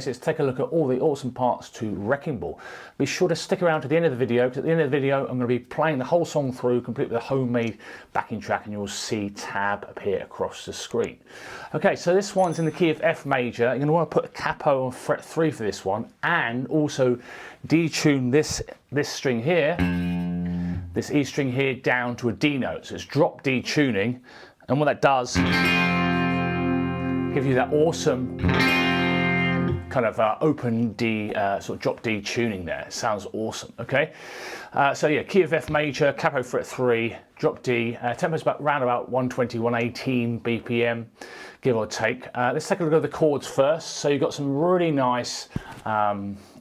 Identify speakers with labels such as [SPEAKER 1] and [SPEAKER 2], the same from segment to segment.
[SPEAKER 1] Okay, so let's take a look at all the awesome parts to Wrecking Ball. Be sure to stick around to the end of the video, because at the end of the video I'm going to be playing the whole song through, complete with a homemade backing track, and you'll see tab appear across the screen. Okay, so this one's in the key of F major. You're going to want to put a capo on fret 3 for this one, and also detune this string here, this E string here, down to a D note. So it's drop D tuning, and what that does, give you that awesome kind of open D, sort of drop D tuning there. It sounds awesome, okay? So yeah, key of F major, capo fret 3, drop D, tempo's around about 120, 118 BPM, give or take. Let's take a look at the chords first. So you've got some really nice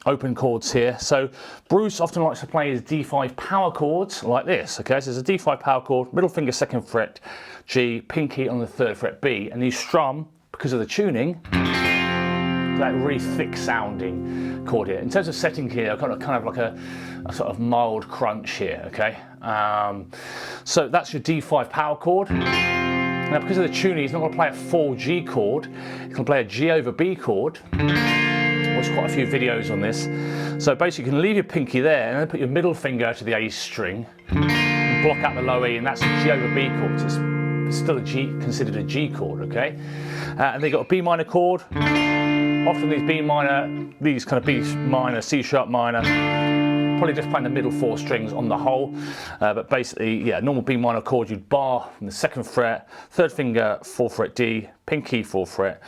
[SPEAKER 1] open chords here. So Bruce often likes to play his D5 power chords like this, okay? So there's a D5 power chord, middle finger 2nd fret G, pinky on the 3rd fret B, and these strum, because of the tuning, that really thick sounding chord here. In terms of setting here, I've got kind of like a sort of mild crunch here, okay? So that's your D5 power chord. Now because of the tuning, he's not going to play a full G chord, he's going to play a G over B chord. There's quite a few videos on this. So basically you can leave your pinky there and then put your middle finger to the A string and block out the low E, and that's a G over B chord. So it's still a G, considered a G chord, okay? And then you've got a B minor chord. Often these kind of B minor, C sharp minor, probably just playing the middle 4 strings on the whole. But basically, yeah, normal B minor chord, you'd bar from the 2nd fret, 3rd finger 4th fret D, pinky 4th fret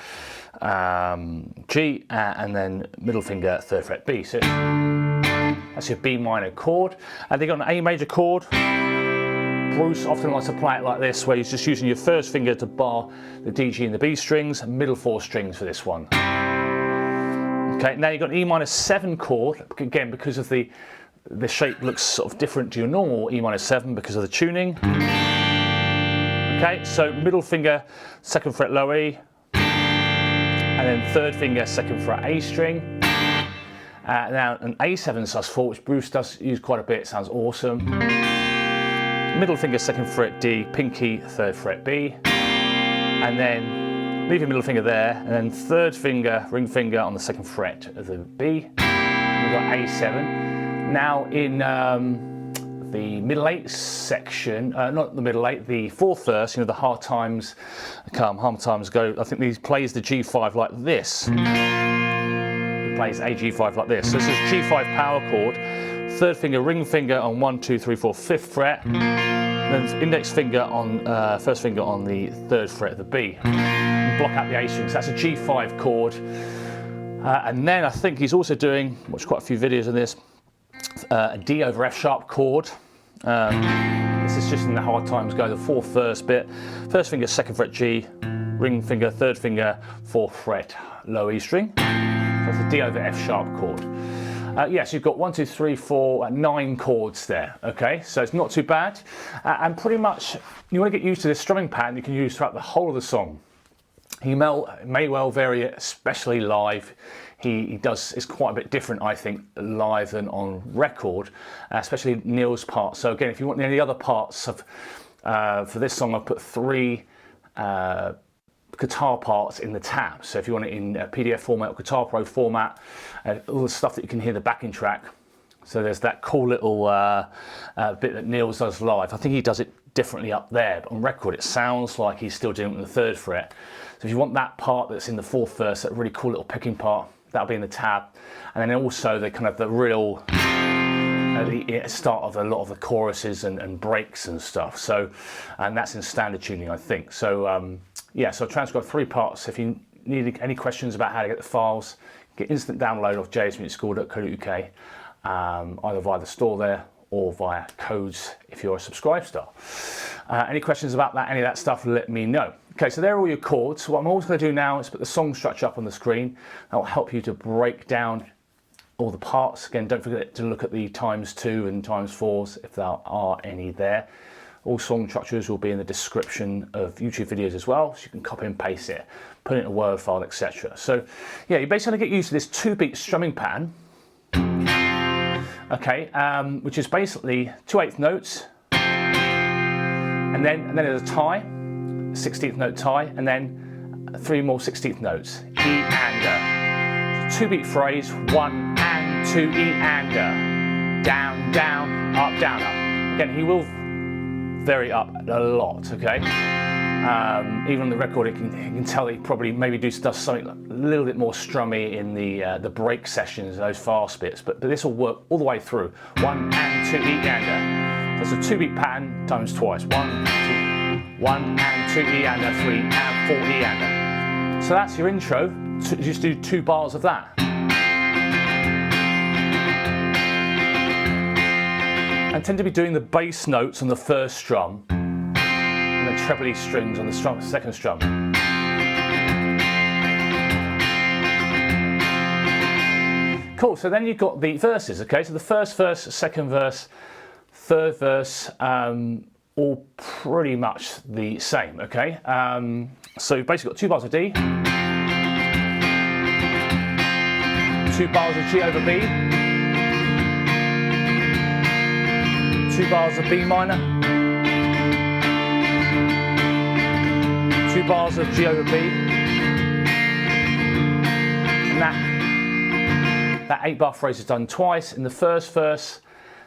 [SPEAKER 1] G, and then middle finger 3rd fret B. So that's your B minor chord. And then you've got an A major chord. Bruce often likes to play it like this, where he's just using your 1st finger to bar the D, G and the B strings, and middle 4 strings for this one. Okay, now you've got an E minor 7 chord, again because of the shape looks sort of different to your normal E minor 7 because of the tuning. Okay, so middle finger 2nd fret low E, and then 3rd finger 2nd fret A string. Now an A7 sus4, which Bruce does use quite a bit, sounds awesome. Middle finger 2nd fret D, pinky 3rd fret B, and then leave your middle finger there, and then 3rd finger, ring finger on the 2nd fret of the B. We've got A7. Now in the middle 8 section, not the middle 8, the 4th verse, you know, the hard times come, hard times go, I think he plays the G5 like this. He plays a G5 like this. So this is G5 power chord. 3rd finger, ring finger on 1, 2, 3, 4, 5th fret, then index finger on 1st finger on the 3rd fret of the B. And block out the A string. So that's a G5 chord. And then I think he's also doing, watched quite a few videos on this, a D over F sharp chord. This is just in the hard times go, the 4th verse bit. 1st finger 2nd fret G, ring finger 3rd finger 4th fret low E string. So that's a D over F sharp chord. Yes, you've got 1, 2, 3, 4, 9 chords there, okay? So it's not too bad. And pretty much, you want to get used to this strumming pattern you can use throughout the whole of the song. He may well vary it, especially live. He does, it's quite a bit different, I think, live than on record, especially Neil's part. So again, if you want any other parts of, for this song, I've put 3 guitar parts in the tab. So if you want it in PDF format or Guitar Pro format, all the stuff that you can hear the backing track. So there's that cool little bit that Neil does live. I think he does it differently up there, but on record it sounds like he's still doing it on the 3rd fret. So if you want that part that's in the 4th verse, that really cool little picking part, that'll be in the tab. And then also the kind of the real the start of a lot of the choruses and breaks and stuff. So, and that's in standard tuning, I think. So yeah, so I've transcribed 3 parts. If you need any questions about how to get the files, get instant download off jsmusicschool.co.uk, either via the store there or via codes if you're a subscribe star. Any questions about that, any of that stuff, let me know. Okay, so there are all your chords. So what I'm always going to do now is put the song structure up on the screen. That will help you to break down all the parts. Again, don't forget to look at the ×2 and ×4s if there are any there. All song structures will be in the description of YouTube videos as well, so you can copy and paste it, put it in a Word file, etc. So yeah, you basically get used to this 2-beat strumming pattern, okay, which is basically 2/8 notes, and then there's a tie, 16th note tie, and then 3 more 16th notes, E and 2-beat phrase, 1 and 2 E and down, down, up, down, up. Again, he will vary up a lot, okay? Even on the record, you can tell he probably maybe does something a little bit more strummy in the break sessions, those fast bits, but this will work all the way through. 1 and 2 E and so it's a 2-beat pattern times twice. 1, 2, 1 and 2 E and 3 and 4 E and. So that's your intro. Just do 2 bars of that. I tend to be doing the bass notes on the first strum and the trebly strings on the second strum. Cool, so then you've got the verses, okay? So the first verse, second verse, third verse, all pretty much the same, okay? So you've basically got 2 bars of D, 2 bars of G over B, 2 bars of B minor, 2 bars of G over B, and that 8-bar phrase is done twice in the first verse,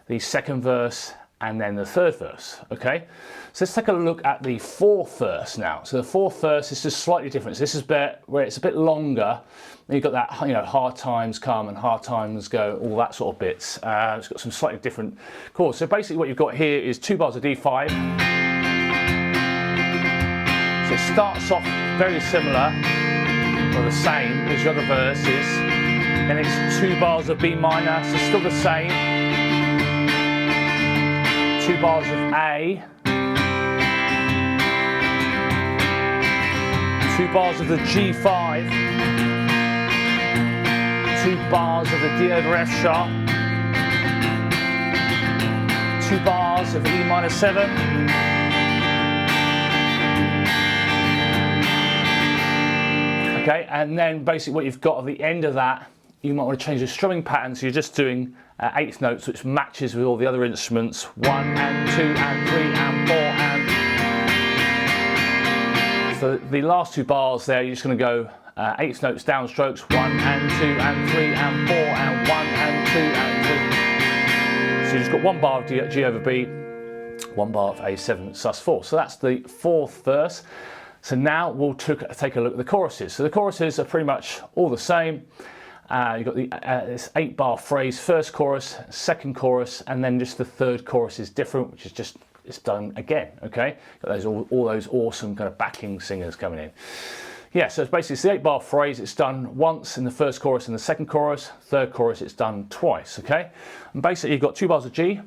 [SPEAKER 1] the second verse, and then the third verse, okay? So let's take a look at the 4th verse now. So the 4th verse is just slightly different. So this is where it's a bit longer. You've got that, hard times come and hard times go, all that sort of bits. It's got some slightly different chords. So basically what you've got here is 2 bars of D5. So it starts off very similar, or the same as your other verses. Then it's 2 bars of B minor, so still the same. 2 bars of A. 2 bars of the G5, 2 bars of the D over F sharp, 2 bars of E minor 7, okay, and then basically what you've got at the end of that, you might want to change the strumming pattern, so you're just doing 8th notes, which matches with all the other instruments, 1 and 2 and 3 and 4 and. So the last 2 bars there, you're just going to go 8th notes downstrokes, 1 and 2 and 3 and 4 and 1 and 2 and 3. So you've just got 1 bar of G over B, 1 bar of A7 sus4. So that's the 4th verse. So now we'll take a look at the choruses. So the choruses are pretty much all the same. You've got this 8-bar phrase, first chorus, second chorus, and then just the third chorus is different, which is just it's done again, okay? Got all those awesome kind of backing singers coming in. Yeah, so it's basically the 8-bar phrase. It's done once in the first chorus and the second chorus. Third chorus, it's done twice, okay? And basically, you've got 2 bars of G,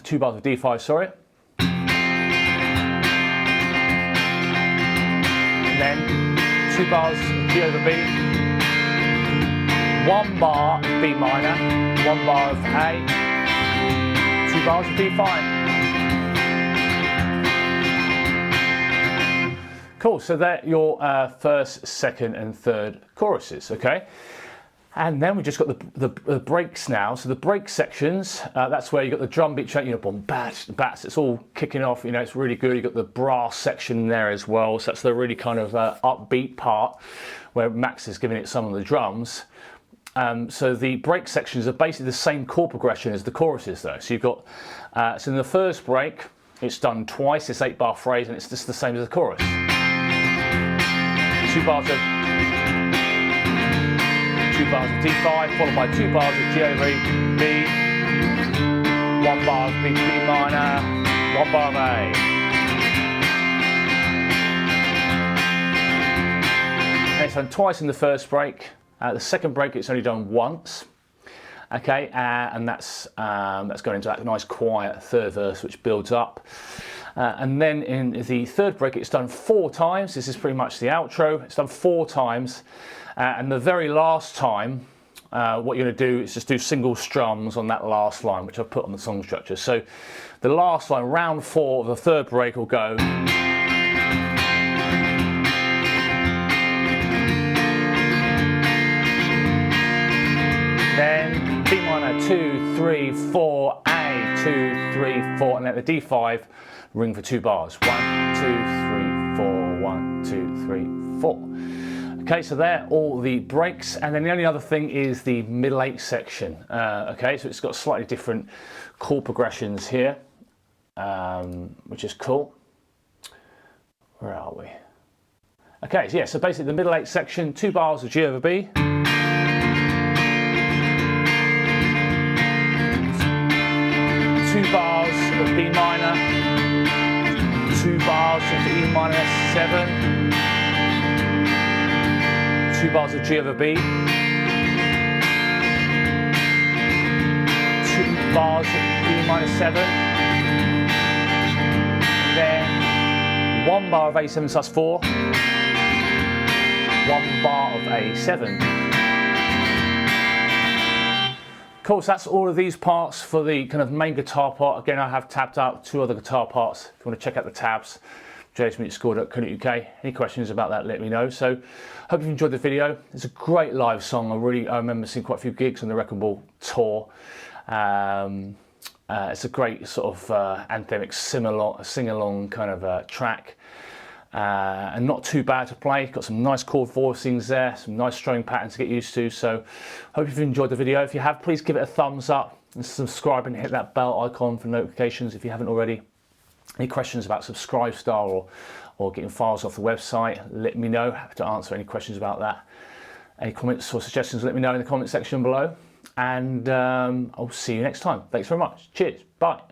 [SPEAKER 1] 2 bars of D5, sorry. And then 2 bars of G over B. 1 bar of B minor, 1 bar of A, 2 bars of D5. Cool, so they're your first, second and third choruses, okay? And then we've just got the breaks now. So the break sections, that's where you've got the drum beat, boom, bats, it's all kicking off, it's really good. You've got the brass section there as well. So that's the really kind of upbeat part where Max is giving it some of the drums. So the break sections are basically the same chord progression as the choruses though. So you've got, so in the first break, it's done twice, this 8-bar phrase, and it's just the same as the chorus. 2 bars of D5, followed by 2 bars of G over B, 1 bar of B minor, 1 bar of A. And it's done twice in the first break. The second break, it's only done once. Okay, and that's going into that nice quiet third verse, which builds up. And then in the third break, it's done 4 times. This is pretty much the outro. It's done 4 times. And the very last time, what you're going to do is just do single strums on that last line, which I've put on the song structure. So the last line, round 4 of the third break will go. Then B minor 2, 3, 4, A 2, 3, 4, and then the D5 ring for 2 bars. 1, 2, 3, 4, 1, 2, 3, 4. Okay, so there all the breaks, and then the only other thing is the middle 8 section. Okay, so it's got slightly different chord progressions here, which is cool. Where are we? Okay, so yeah, so basically the middle 8 section, 2 bars of G over B. 2 bars of B minor, 2 bars of E minor 7, 2 bars of G over B, 2 bars of E minor 7, then 1 bar of A7 sus4, 1 bar of A7. Cool, so that's all of these parts for the kind of main guitar part. Again, I have tabbed out 2 other guitar parts. If you want to check out the tabs, jsmusicchord.co.uk. Any questions about that, let me know. So, hope you've enjoyed the video. It's a great live song. I remember seeing quite a few gigs on the Wrecking Ball tour. It's a great sort of anthemic sing-along kind of track. And not too bad to play. Got some nice chord voicings there, some nice strumming patterns to get used to. So hope you've enjoyed the video. If you have, please give it a thumbs up and subscribe and hit that bell icon for notifications if you haven't already. Any questions about Subscribe Star or getting files off the website, let me know. Happy to answer any questions about that. Any comments or suggestions, let me know in the comment section below. And I'll see you next time. Thanks very much. Cheers. Bye.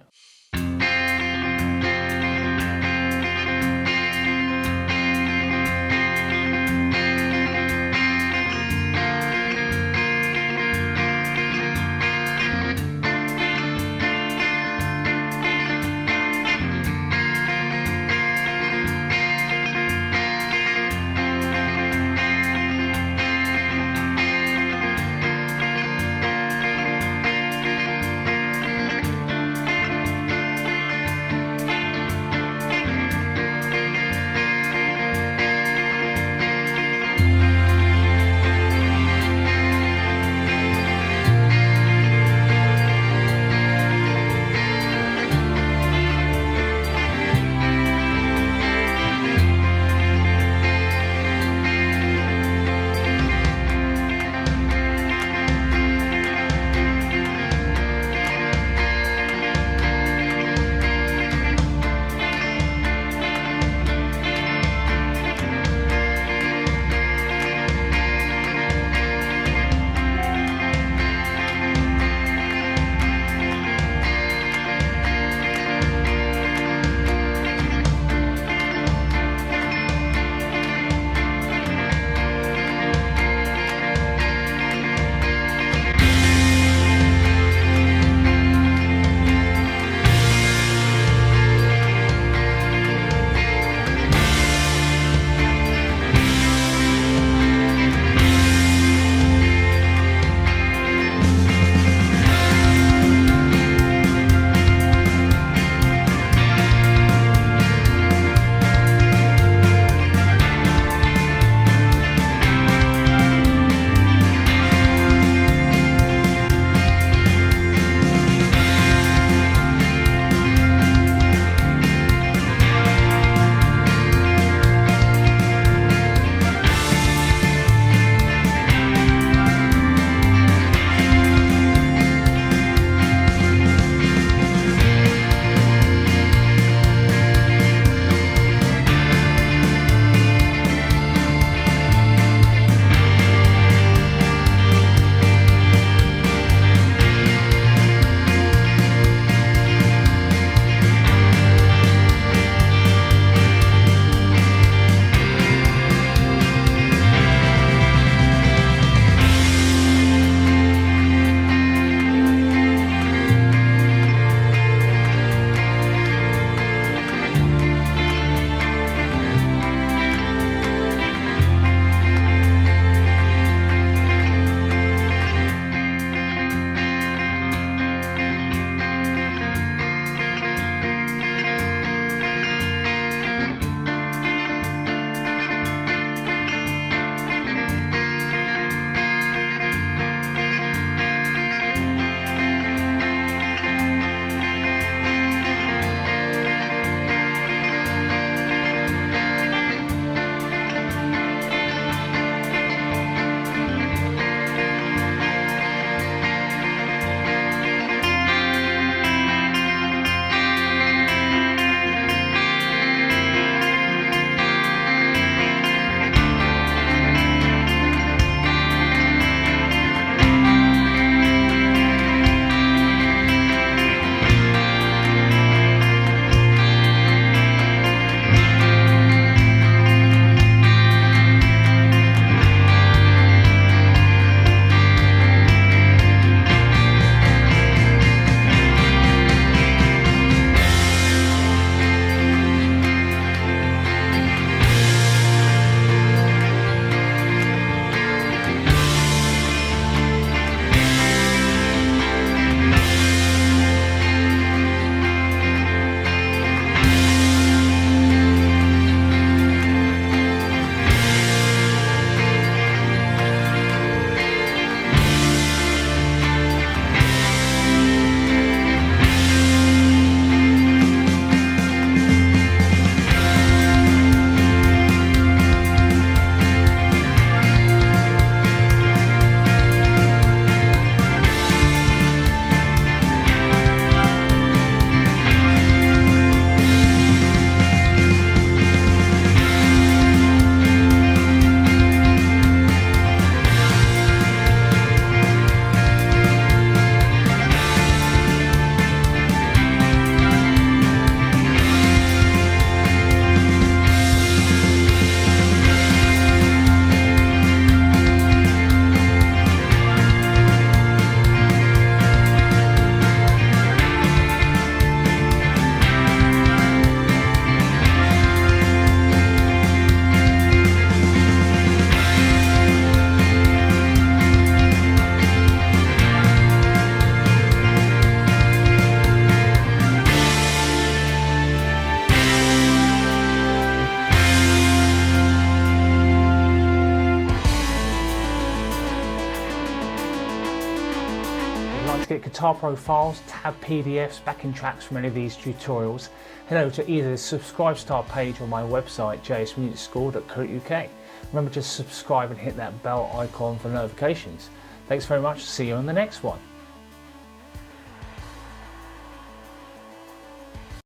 [SPEAKER 2] get guitar profiles, tab PDFs, backing tracks from any of these tutorials, head over to either the subscribe star page or my website jsmusicschool.co.uk. Remember to subscribe and hit that bell icon for notifications. Thanks very much, see you on the next one.